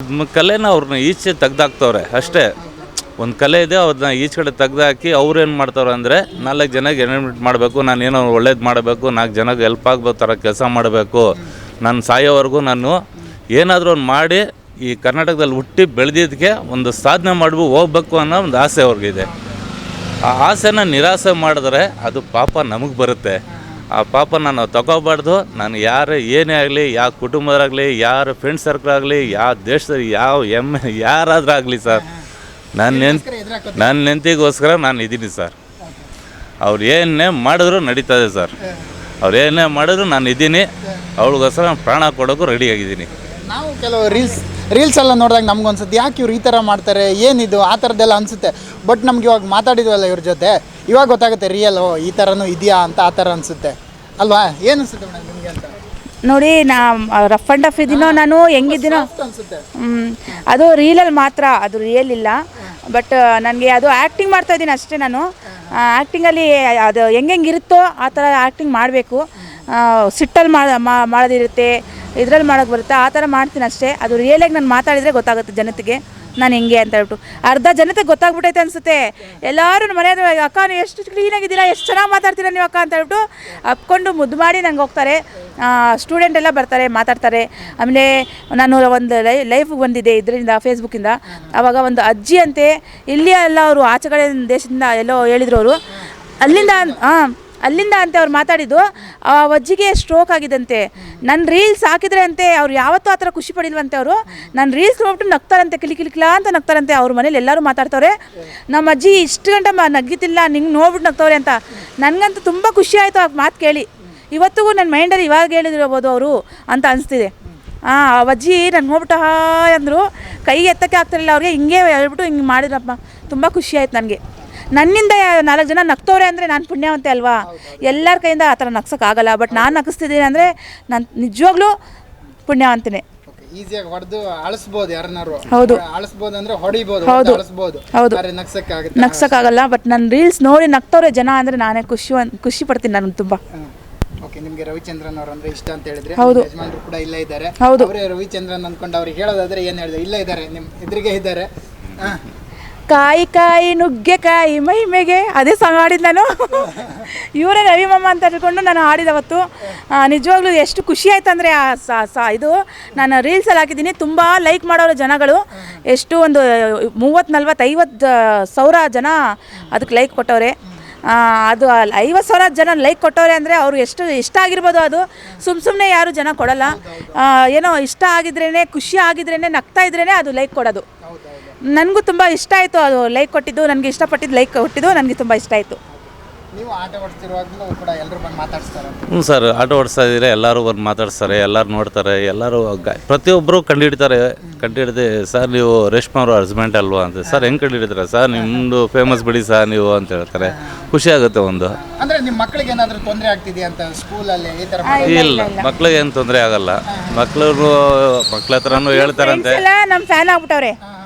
ಕಲೆನ ಅವ್ರನ್ನ ಈಚೆ ತೆಗ್ದಾಕ್ತವ್ರೆ ಅಷ್ಟೇ. ಒಂದು ಕಲೆ ಇದೆ, ಅವ್ರನ್ನ ಈಚೆ ಕಡೆ ತೆಗ್ದಾಕಿ ಅವ್ರೇನು ಮಾಡ್ತಾವ್ರೆ ಅಂದರೆ 4 ಜನಕ್ಕೆ ಎನ್ಟರ್ಟೈನ್ಮೆಂಟ್ ಮಾಡಬೇಕು, ನಾನೇನೋ ಒಳ್ಳೇದು ಮಾಡಬೇಕು, 4 ಜನಕ್ಕೆ ಹೆಲ್ಪ್ ಆಗೋ ಥರ ಕೆಲಸ ಮಾಡಬೇಕು, ನಾನು ಸಾಯೋವರೆಗೂ ನಾನು ಏನಾದರೂ ಒಂದು ಮಾಡಿ ಈ ಕರ್ನಾಟಕದಲ್ಲಿ ಹುಟ್ಟಿ ಬೆಳೆದಿದ್ದಕ್ಕೆ ಒಂದು ಸಾಧನೆ ಹೋಗ್ಬೇಕು ಅನ್ನೋ ಒಂದು ಆಸೆ ಅವ್ರಿಗಿದೆ. ಆ ಆಸೆನ ನಿರಾಸೆ ಮಾಡಿದ್ರೆ ಅದು ಪಾಪ ನಮಗೆ ಬರುತ್ತೆ. ಆ ಪಾಪ ನಾನು ತಗೋಬಾರ್ದು. ನಾನು ಏನೇ ಆಗಲಿ, ಯಾವ ಕುಟುಂಬದಾಗಲಿ, ಯಾರ ಫ್ರೆಂಡ್ ಸರ್ಕಲ್ ಆಗಲಿ, ಯಾವ ದೇಶದಲ್ಲಿ ಯಾರಾದರೂ ಆಗಲಿ ಸರ್, ನನ್ನ ನೆಂತಿಗೋಸ್ಕರ ನಾನು ಇದ್ದೀನಿ ಸರ್. ಅವ್ರು ಏನೇ ಮಾಡಿದ್ರು ನಡೀತದೆ ಸರ್. ಅವ್ರು ಏನೇ ಮಾಡಿದ್ರು ನಾನು ಇದ್ದೀನಿ. ಅವಳಿಗೋಸ್ಕರ ನಾನು ಪ್ರಾಣ ಕೊಡೋಕ್ಕೂ ರೆಡಿಯಾಗಿದ್ದೀನಿ. ನಾವು ಕೆಲವು ರೀಲ್ಸ್ ಎಲ್ಲ ನೋಡಿದಾಗ ನಮ್ಗೊಂದ್ಸತಿ ಯಾಕೆ ಇವ್ರು ಈ ಥರ ಮಾಡ್ತಾರೆ, ಏನಿದು ಆ ಥರದ್ದೆಲ್ಲ ಅನಿಸುತ್ತೆ. ಬಟ್ ನಮ್ಗೆ ಇವಾಗ ಮಾತಾಡಿದ್ವಲ್ಲ ಇವ್ರ ಜೊತೆ, ಇವಾಗ ಗೊತ್ತಾಗುತ್ತೆ ರಿಯಲ್ ಈ ಥರನೂ ಇದೆಯಾ ಅಂತ. ಆ ಥರ ಅನಿಸುತ್ತೆ ಅಲ್ವಾ? ಏನು ಅನಿಸುತ್ತೆ ಮೇಡಮ್ ನಿಮಗೆ ಅಂತ? ನೋಡಿ, ನಾ ರಫ್ ಆ್ಯಂಡ್ ಟಫ್ ಇದ್ದೀನೋ, ನಾನು ಹೆಂಗಿದ್ದೀನೋ ಅನಿಸುತ್ತೆ. ಅದು ರೀಲಲ್ಲಿ ಮಾತ್ರ, ಅದು ರಿಯಲ್ ಇಲ್ಲ. ಬಟ್ ನನಗೆ ಅದು ಆ್ಯಕ್ಟಿಂಗ್ ಮಾಡ್ತಾಯಿದ್ದೀನಿ ಅಷ್ಟೇ. ನಾನು ಆ್ಯಕ್ಟಿಂಗಲ್ಲಿ ಅದು ಹೆಂಗಿರುತ್ತೋ ಆ ಥರ ಆ್ಯಕ್ಟಿಂಗ್ ಮಾಡಬೇಕು. ಸಿಟ್ಟಲ್ಲಿ ಮಾಡೋದಿರುತ್ತೆ, ಇದ್ರಲ್ಲಿ ಮಾಡೋಕ್ಕೆ ಬರುತ್ತೆ, ಆ ಥರ ಮಾಡ್ತೀನಿ ಅಷ್ಟೇ. ಅದು ರಿಯಲಾಗಿ ನಾನು ಮಾತಾಡಿದರೆ ಗೊತ್ತಾಗುತ್ತೆ ಜನತೆಗೆ ನಾನು ಹೆಂಗೆ ಅಂತ ಹೇಳ್ಬಿಟ್ಟು. ಅರ್ಧ ಜನತೆಗೆ ಗೊತ್ತಾಗ್ಬಿಟ್ಟೈತೆ ಅನಿಸುತ್ತೆ. ಎಲ್ಲರೂ ಮನೆಯದು, ಅಕ್ಕ ನೀವು ಎಷ್ಟು ಕ್ಲೀನಾಗಿದ್ದೀರಾ, ಎಷ್ಟು ಚೆನ್ನಾಗಿ ಮಾತಾಡ್ತೀರಾ ನೀವು ಅಕ್ಕ ಅಂತ ಹೇಳ್ಬಿಟ್ಟು ಅಪ್ಕೊಂಡು ಮುದ್ದು ಮಾಡಿ ನಂಗೆ ಹೋಗ್ತಾರೆ. ಸ್ಟೂಡೆಂಟ್ ಎಲ್ಲ ಬರ್ತಾರೆ, ಮಾತಾಡ್ತಾರೆ. ಆಮೇಲೆ ನಾನು ಒಂದು ಲೈಫ್ಗೆ ಬಂದಿದ್ದೆ ಇದರಿಂದ, ಫೇಸ್ಬುಕ್ಕಿಂದ. ಆವಾಗ ಒಂದು ಅಜ್ಜಿ ಅಂತೆ, ಇಲ್ಲಿ ಎಲ್ಲ ಅವರು ಆಚೆ ಕಡೆ ದೇಶದಿಂದ ಎಲ್ಲೋ ಹೇಳಿದ್ರು ಅವರು. ಅಲ್ಲಿಂದ ಅಂತೆ ಅವ್ರು ಮಾತಾಡಿದ್ದು. ಆ ಅಜ್ಜಿಗೆ ಸ್ಟ್ರೋಕ್ ಆಗಿದಂತೆ. ನನ್ನ ರೀಲ್ಸ್ ಹಾಕಿದ್ರೆ ಅಂತೆ ಅವ್ರು ಯಾವತ್ತೂ ಆ ಥರ ಖುಷಿ ಪಡಿಲ್ವಂತೆ. ಅವರು ನನ್ನ ರೀಲ್ಸ್ ನೋಡ್ಬಿಟ್ಟು ನಗ್ತಾರಂತೆ, ಕಿಲಿಕಿಲಿಕ್ಲಾ ಅಂತ ನಗ್ತಾರಂತೆ. ಅವ್ರ ಮನೇಲಿ ಎಲ್ಲರೂ ಮಾತಾಡ್ತವ್ರೆ, ನಮ್ಮ ಅಜ್ಜಿ ಇಷ್ಟು ಗಂಟೆ ನಗ್ಗಿತಿಲ್ಲ, ನಿಂಗೆ ನೋಡ್ಬಿಟ್ಟು ನಗ್ತವ್ರೆ ಅಂತ. ನನಗಂತೂ ತುಂಬ ಖುಷಿ ಆಯಿತು ಆ ಮಾತು ಕೇಳಿ. ಇವತ್ತಿಗೂ ನನ್ನ ಮೈಂಡಲ್ಲಿ ಇವಾಗ ಹೇಳಿದಿರ್ಬೋದು ಅವರು ಅಂತ ಅನಿಸ್ತಿದೆ. ಆ ಅಜ್ಜಿ ನಾನು ನೋಡ್ಬಿಟ್ಟು ಹಾಯ್ ಅಂದರು, ಕೈ ಎತ್ತಕ್ಕೆ ಆಗ್ತಿರಲಿಲ್ಲ ಅವ್ರಿಗೆ. ಹಿಂಗೆ ಹೇಳ್ಬಿಟ್ಟು ಹಿಂಗೆ ಮಾಡಿದ್ರಪ್ಪ, ತುಂಬ ಖುಷಿ ಆಯ್ತು ನನಗೆ. ನನ್ನಿಂದ 4 ಜನ ನಗ್ತವ್ರೆ ಅಂದರೆ ನಾನು ಪುಣ್ಯವಂತೆ ಅಲ್ವಾ? ಎಲ್ಲರ ಕೈಯಿಂದ ಆ ಥರ ನಗ್ಸೋಕ್ಕಾಗಲ್ಲ. ಬಟ್ ನಾನು ನಗಿಸ್ತಿದ್ದೀನಿ ಅಂದರೆ ನಾನು ನಿಜವಾಗ್ಲೂ ಪುಣ್ಯವಂತನೇ. ಈಸಿಯಾಗಿ ಹೊಡೆದು ಅಳಿಸ್ಬೋದು ಯಾರನ್ನಾರು. ಹೌದು, ಅಳಿಸ್ಬೋದು ಅಂದರೆ ಹೊಡಿಬೋದು, ಹೌದು, ಅಳಿಸ್ಬೋದು. ಹೌದು, ನಗ್ಸೋಕ್ಕಾಗಲ್ಲ. ಬಟ್ ನನ್ನ ರೀಲ್ಸ್ ನೋಡಿ ನಗ್ತವ್ರೆ ಜನ ಅಂದರೆ ನಾನೇ ಖುಷಿ ಪಡ್ತೀನಿ ನಾನು ತುಂಬ. ಓಕೆ, ನಿಮಗೆ ರವಿಚಂದ್ರನ್ ಅವರು ಅಂದ್ರೆ ಇಷ್ಟ ಅಂತ ಹೇಳಿದ್ರೆ, ಹೌದು, ಯಜಮಾನರು ಕೂಡ ಇಲ್ಲ ಇದ್ದಾರೆ. ಹೌದು, ಅವರೇ ರವಿಚಂದ್ರನ್ ಅಂದ್ಕೊಂಡು ಅವ್ರಿಗೆ ಹೇಳೋದಾದ್ರೆ ಏನು ಹೇಳಿದೆ? ಇಲ್ಲ ಇದ್ದಾರೆ, ನಿಮ್ಮ ಎದುರಿಗೆ ಇದ್ದಾರೆ. ಕಾಯಿ ಕಾಯಿ ನುಗ್ಗೆಕಾಯಿ ಮಹಿಮೆಗೆ, ಅದೇ ಸಾಂಗ್ ಹಾಡಿದ್ದು ನಾನು. ಇವರೇ ರವಿಮಮ್ಮ ಅಂತ ಹೇಳ್ಕೊಂಡು ನಾನು ಹಾಡಿದವತ್ತು. ನಿಜವಾಗ್ಲೂ ಎಷ್ಟು ಖುಷಿ ಆಯ್ತು ಅಂದರೆ ಇದು ನಾನು ರೀಲ್ಸಲ್ಲಿ ಹಾಕಿದ್ದೀನಿ. ತುಂಬ ಲೈಕ್ ಮಾಡೋರು ಜನಗಳು. ಎಷ್ಟು ಒಂದು 30, 40, 50 ಸಾವಿರ ಜನ ಅದಕ್ಕೆ ಲೈಕ್ ಕೊಟ್ಟವ್ರೆ. ಅದು 50,000 ಜನ ಲೈಕ್ ಕೊಟ್ಟವ್ರೆ ಅಂದರೆ ಅವರು ಎಷ್ಟು ಇಷ್ಟ ಆಗಿರ್ಬೋದು. ಅದು ಸುಮ್ಮನೆ ಯಾರು ಜನ ಕೊಡಲ್ಲ. ಏನೋ ಇಷ್ಟ ಆಗಿದ್ರೇ, ಖುಷಿ ಆಗಿದ್ರೇ, ನಗ್ತಾ ಇದ್ರೇ ಅದು ಲೈಕ್ ಕೊಡೋದು. ನನಗೂ ತುಂಬ ಇಷ್ಟ ಆಯಿತು ಅದು ಲೈಕ್ ಕೊಟ್ಟಿದ್ದು. ನನಗೆ ಇಷ್ಟಪಟ್ಟಿದ್ದು ಲೈಕ್ ಕೊಟ್ಟಿದ್ದು ನನಗೆ ತುಂಬ ಇಷ್ಟ ಆಯಿತು. ನೀವು ಆಟೋ ಓಡಿಸ್ತಿರುವಾಗಲೂ ಕೂಡ ಎಲ್ಲರೂ ಬಂದು ಮಾತಾಡ್ತಾರೆ? ಹ್ಞೂ ಸರ್, ಆಟೋ ಓಡಿಸ್ತಾ ಇದ್ದರೆ ಎಲ್ಲರೂ ಬಂದು ಮಾತಾಡ್ತಾರೆ, ಎಲ್ಲರೂ ನೋಡ್ತಾರೆ, ಎಲ್ಲರೂ ಪ್ರತಿಯೊಬ್ಬರು ಕಂಡುಹಿಡಿದೆ. ಸರ್ ನೀವು ರೇಷ್ಮಾ ಅವ್ರ ಹಸ್ಬೆಂಡ್ ಅಲ್ವಾ ಅಂತ. ಸರ್ ಹೆಂಗೆ ಕಂಡುಹಿಡಿದ್ರೆ? ಸರ್ ನಿಮ್ಮದು ಫೇಮಸ್ ಬಿಡಿ ಸರ್ ನೀವು ಅಂತ ಹೇಳ್ತಾರೆ. ಖುಷಿ ಆಗುತ್ತೆ. ಒಂದು ಅಂದರೆ ನಿಮ್ಮ ಮಕ್ಕಳಿಗೆ ಏನಾದರೂ ತೊಂದರೆ ಆಗ್ತಿದೆಯಾ ಅಂತ ಸ್ಕೂಲಲ್ಲಿ ಈ ಥರ? ಇಲ್ಲ, ಮಕ್ಳಿಗೆ ಏನು ತೊಂದರೆ ಆಗಲ್ಲ. ಮಕ್ಳ ಹತ್ರನೂ ಹೇಳ್ತಾರಂತೆ. ನಮ್ಮ ಫ್ಯಾನ್ ಆಗ್ಬಿಟ್ಟವ್ರೆ.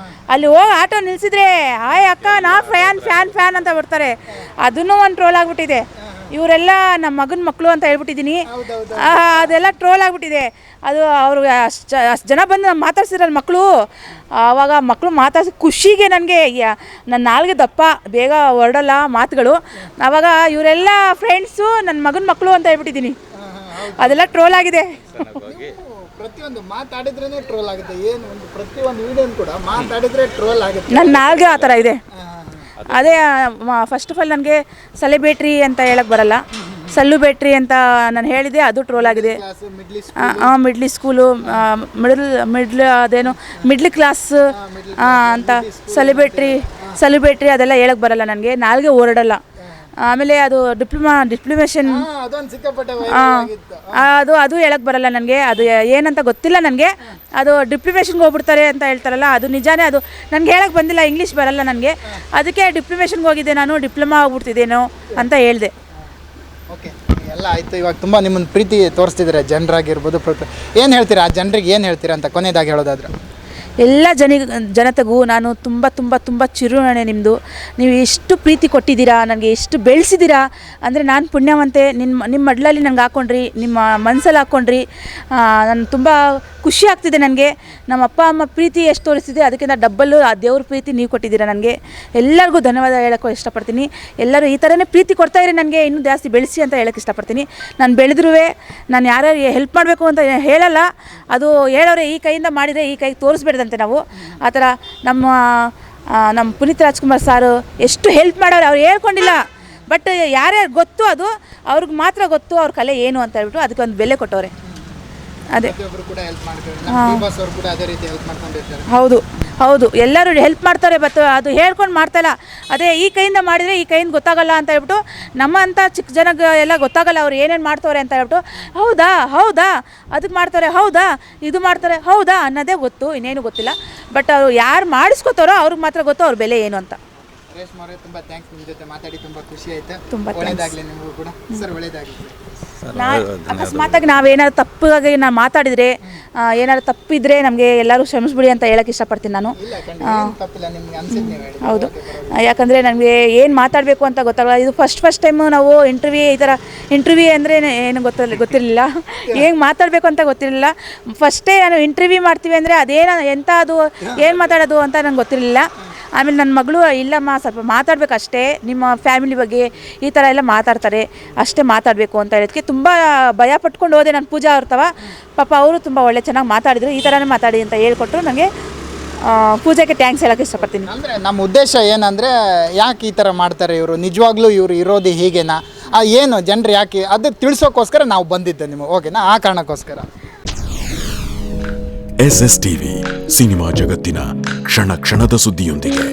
ಅಲ್ಲಿ ಹೋಗಿ ಆಟೋ ನಿಲ್ಸಿದ್ರೆ ಹಾಯ್ ಅಕ್ಕ ನಾ ಫ್ಯಾನ್ ಅಂತ ಬರ್ತಾರೆ. ಅದನ್ನೂ ಒಂದು ಟ್ರೋಲ್ ಆಗಿಬಿಟ್ಟಿದೆ. ಇವರೆಲ್ಲ ನಮ್ಮ ಮಗನ ಮಕ್ಕಳು ಅಂತ ಹೇಳ್ಬಿಟ್ಟಿದ್ದೀನಿ. ಅದೆಲ್ಲ ಟ್ರೋಲ್ ಆಗಿಬಿಟ್ಟಿದೆ. ಅದು ಅವರು ಅಷ್ಟು ಜನ ಬಂದು ನಾನು ಮಾತಾಡ್ಸಿದ್ರಲ್ಲ ಮಕ್ಕಳು. ಆವಾಗ ಮಕ್ಕಳು ಮಾತಾಡ್ಸಿ ಖುಷಿಗೆ ನನಗೆ ನನ್ನ ನಾಲ್ಗೆ ದಪ್ಪ ಬೇಗ ಹೊರಡಲ್ಲ ಮಾತುಗಳು. ಆವಾಗ ಇವರೆಲ್ಲ ಫ್ರೆಂಡ್ಸು ನನ್ನ ಮಗನ ಮಕ್ಕಳು ಅಂತ ಹೇಳ್ಬಿಟ್ಟಿದ್ದೀನಿ. ಅದೆಲ್ಲ ಟ್ರೋಲ್ ಆಗಿದೆ. ಪ್ರತಿಯೊಂದು ಮಾತಾಡಿದ್ರೇ ಟ್ರೋಲ್ ಆಗುತ್ತೆ. ಏನು ಒಂದು ಪ್ರತಿಯೊಂದು ವಿಡಿಯೋ ಕೂಡ ಮಾತಾಡಿದ್ರೆ ಟ್ರೋಲ್ ಆಗುತ್ತೆ. ನನ್ನ ನಾಲ್ಗೆ ಆ ಥರ ಇದೆ. ಅದೇ ಫಸ್ಟ್ ಆಫ್ ಆಲ್ ನನಗೆ ಸೆಲೆಬ್ರೇಟ್ರಿ ಅಂತ ಹೇಳಕ್ಕೆ ಬರಲ್ಲ. ಸೆಲ್ಯುಬೇಟ್ರಿ ಅಂತ ನಾನು ಹೇಳಿದೆ, ಅದು ಟ್ರೋಲ್ ಆಗಿದೆ. ಮಿಡ್ಲಿ ಸ್ಕೂಲು, ಅದೇನು ಮಿಡ್ಲ್ ಕ್ಲಾಸ್ ಅಂತ ಸೆಲೆಬ್ರೇಟ್ರಿ ಅದೆಲ್ಲ ಹೇಳಕ್ಕೆ ಬರಲ್ಲ ನನಗೆ. ನಾಲ್ಗೆ ಹೊರಡಲ್ಲ. ಆಮೇಲೆ ಅದು ಡಿಪ್ಲೊಮೇಷನ್ ಅದು ಹೇಳಕ್ಕೆ ಬರಲ್ಲ ನನಗೆ. ಅದು ಏನಂತ ಗೊತ್ತಿಲ್ಲ ನನಗೆ. ಅದು ಡಿಪ್ಲೊಮೇಷನ್ಗೆ ಹೋಗ್ಬಿಡ್ತಾರೆ ಅಂತ ಹೇಳ್ತಾರಲ್ಲ, ಅದು ನಿಜಾನೇ. ಅದು ನನಗೆ ಹೇಳಕ್ಕೆ ಬಂದಿಲ್ಲ, ಇಂಗ್ಲೀಷ್ ಬರಲ್ಲ ನನಗೆ. ಅದಕ್ಕೆ ಡಿಪ್ಲೊಮೇಷನ್ಗೆ ಹೋಗಿದ್ದೆ ನಾನು, ಡಿಪ್ಲೊಮಾ ಹೋಗ್ಬಿಡ್ತಿದ್ದೇನೋ ಅಂತ ಹೇಳಿದೆ. ಓಕೆ, ಎಲ್ಲ ಆಯಿತು. ಇವಾಗ ತುಂಬ ನಿಮ್ಮನ್ನು ಪ್ರೀತಿ ತೋರಿಸ್ತಿದ್ದಾರೆ ಜನರಾಗಿರ್ಬೋದು. ಏನು ಹೇಳ್ತೀರಾ ಆ ಜನರಿಗೆ, ಏನು ಹೇಳ್ತೀರಾ ಅಂತ ಕೊನೆಯದಾಗಿ ಹೇಳೋದಾದ್ರೆ? ಎಲ್ಲ ಜನತೆಗೂ ನಾನು ತುಂಬ ತುಂಬ ತುಂಬ ಚಿರುಣೆ ನಿಮ್ಮದು. ನೀವು ಎಷ್ಟು ಪ್ರೀತಿ ಕೊಟ್ಟಿದ್ದೀರಾ, ನನಗೆ ಎಷ್ಟು ಬೆಳೆಸಿದ್ದೀರಾ ಅಂದರೆ ನಾನು ಪುಣ್ಯವಂತೆ. ನಿಮ್ಮ ಮಡ್ಲಲ್ಲಿ ನಂಗೆ ಹಾಕ್ಕೊಂಡ್ರಿ, ನಿಮ್ಮ ಮನಸ್ಸಲ್ಲಿ ಹಾಕ್ಕೊಂಡ್ರಿ. ನಾನು ತುಂಬ ಖುಷಿ ಆಗ್ತಿದೆ ನನಗೆ. ನಮ್ಮ ಅಪ್ಪ ಅಮ್ಮ ಪ್ರೀತಿ ಎಷ್ಟು ತೋರಿಸ್ತಿದೆ ಅದಕ್ಕಿಂತ ಡಬ್ಬಲ್ಲು ಆ ದೇವ್ರ ಪ್ರೀತಿ ನೀವು ಕೊಟ್ಟಿದ್ದೀರಾ ನನಗೆ. ಎಲ್ಲರಿಗೂ ಧನ್ಯವಾದ ಹೇಳೋಕ್ಕೂ ಇಷ್ಟಪಡ್ತೀನಿ. ಎಲ್ಲರೂ ಈ ಥರನೇ ಪ್ರೀತಿ ಕೊಡ್ತಾಯಿರಿ ನನಗೆ, ಇನ್ನೂ ಜಾಸ್ತಿ ಬೆಳೆಸಿ ಅಂತ ಹೇಳೋಕ್ಕೆ ಇಷ್ಟಪಡ್ತೀನಿ. ನಾನು ಬೆಳೆದ್ರೂ ನಾನು ಯಾರ್ಯಾರು ಹೆಲ್ಪ್ ಮಾಡಬೇಕು ಅಂತ ಹೇಳಲ್ಲ, ಅದು ಹೇಳೋರೆ ಈ ಕೈಯಿಂದ ಮಾಡಿದರೆ ಈ ಕೈಗೆ ತೋರಿಸ್ಬೇಡ್ದಂತೆ ನಾವು. ಆ ಥರ ನಮ್ಮ ಪುನೀತ್ ರಾಜ್ಕುಮಾರ್ ಸಾರು ಎಷ್ಟು ಹೆಲ್ಪ್ ಮಾಡೋರು, ಅವ್ರು ಹೇಳ್ಕೊಂಡಿಲ್ಲ. ಬಟ್ ಯಾರ್ಯಾರು ಗೊತ್ತು ಅದು ಅವ್ರಿಗೆ ಮಾತ್ರ ಗೊತ್ತು ಅವ್ರ ಕಲೆ ಏನು ಅಂತ ಹೇಳ್ಬಿಟ್ಟು ಅದಕ್ಕೆ ಒಂದು ಬೆಲೆ ಕೊಟ್ಟವ್ರೆ. ಅದೇ ಹೌದು ಹೌದು, ಎಲ್ಲರೂ ಹೆಲ್ಪ್ ಮಾಡ್ತಾರೆ. ಬಟ್ ಅದು ಹೇಳ್ಕೊಂಡು ಮಾಡ್ತಾಯಿಲ್ಲ. ಅದೇ ಈ ಕೈಯಿಂದ ಮಾಡಿದರೆ ಈ ಕೈಯಿಂದ ಗೊತ್ತಾಗಲ್ಲ ಅಂತ ಹೇಳ್ಬಿಟ್ಟು ನಮ್ಮಂಥ ಚಿಕ್ಕ ಜನಕ್ಕೆ ಎಲ್ಲ ಗೊತ್ತಾಗಲ್ಲ ಅವ್ರು ಏನೇನು ಮಾಡ್ತವ್ರೆ ಅಂತ ಹೇಳ್ಬಿಟ್ಟು. ಹೌದಾ ಹೌದಾ ಅದಕ್ಕೆ ಮಾಡ್ತಾರೆ, ಹೌದಾ ಇದು ಮಾಡ್ತಾರೆ, ಹೌದಾ ಅನ್ನೋದೇ ಗೊತ್ತು, ಇನ್ನೇನು ಗೊತ್ತಿಲ್ಲ. ಬಟ್ ಅವರು ಯಾರು ಮಾಡಿಸ್ಕೋತಾರೋ ಅವ್ರಿಗೆ ಮಾತ್ರ ಗೊತ್ತು ಅವ್ರ ಬೆಲೆ ಏನು ಅಂತ. ರೇಷ್ಮಾ ಅವರೇ, ತುಂಬ ಥ್ಯಾಂಕ್ಸ್. ನಿಮ್ಮ ಜೊತೆ ಮಾತಾಡಿ ತುಂಬ ಖುಷಿ ಆಯಿತು. ತುಂಬ ಒಳ್ಳೆಯದಾಗಲಿ ನಿಮಗೂ ಕೂಡ ಸರ್, ಒಳ್ಳೆಯದಾಗಲಿ. ಅಕಸ್ಮಾತಾಗಿ ನಾವೇನಾದ್ರು ತಪ್ಪಾಗಿ ನಾನು ಮಾತಾಡಿದರೆ ಏನಾದ್ರು ತಪ್ಪಿದ್ರೆ ನಮಗೆ ಎಲ್ಲರೂ ಕ್ಷಮಿಸ್ಬಿಡಿ ಅಂತ ಹೇಳೋಕ್ಕೆ ಇಷ್ಟಪಡ್ತೀನಿ ನಾನು. ಹೌದು, ಯಾಕಂದರೆ ನನಗೆ ಏನು ಮಾತಾಡಬೇಕು ಅಂತ ಗೊತ್ತಾಗಲ್ಲ. ಇದು ಫಸ್ಟ್ ಟೈಮು ನಾವು ಇಂಟರ್ವ್ಯೂ ಅಂದರೆ ಏನು ಗೊತ್ತಿರಲಿಲ್ಲ, ಹೇಗೆ ಮಾತಾಡಬೇಕು ಅಂತ ಗೊತ್ತಿರಲಿಲ್ಲ. ಫಸ್ಟೇ ನಾನು ಇಂಟರ್ವ್ಯೂ ಮಾಡ್ತೀವಿ ಅಂದರೆ ಅದೇನು ಎಂಥ ಅದು ಏನು ಮಾತಾಡೋದು ಅಂತ ನಂಗೆ ಗೊತ್ತಿರಲಿಲ್ಲ. ಆಮೇಲೆ ನನ್ನ ಮಗಳು ಇಲ್ಲಮ್ಮ ಸ್ವಲ್ಪ ಮಾತಾಡಬೇಕು ಅಷ್ಟೇ, ನಿಮ್ಮ ಫ್ಯಾಮಿಲಿ ಬಗ್ಗೆ ಈ ಥರ ಎಲ್ಲ ಮಾತಾಡ್ತಾರೆ ಅಷ್ಟೇ ಮಾತಾಡಬೇಕು ಅಂತ ಹೇಳೋದಕ್ಕೆ ತುಂಬ ಭಯ ಪಟ್ಕೊಂಡು ಹೋದೆ ನಾನು. ಪೂಜಾ ಅವ್ರ ತವ ಪಾಪ ಅವರು ತುಂಬ ಚೆನ್ನಾಗಿ ಮಾತಾಡಿದರು. ಈ ಥರನೇ ಮಾತಾಡಿ ಅಂತ ಹೇಳ್ಕೊಟ್ರು ನನಗೆ. ಪೂಜೆಗೆ ಥ್ಯಾಂಕ್ಸ್ ಹೇಳೋಕ್ಕೆ ಇಷ್ಟಪಡ್ತೀನಿ. ಅಂದರೆ ನಮ್ಮ ಉದ್ದೇಶ ಏನಂದರೆ, ಯಾಕೆ ಈ ಥರ ಮಾಡ್ತಾರೆ ಇವರು, ನಿಜವಾಗ್ಲೂ ಇವರು ಇರೋದು ಹೀಗೇನಾ, ಏನು ಜನರು ಯಾಕೆ ಅದು ತಿಳಿಸೋಕ್ಕೋಸ್ಕರ ನಾವು ಬಂದಿದ್ದೆ ನಿಮಗೆ, ಓಕೆನಾ? ಆ ಕಾರಣಕ್ಕೋಸ್ಕರ. SS TV ಸಿನಿಮಾ ಜಗತ್ತಿನ ಕ್ಷಣ ಕ್ಷಣದ ಸುದ್ದಿಯೊಂದಿಗೆ.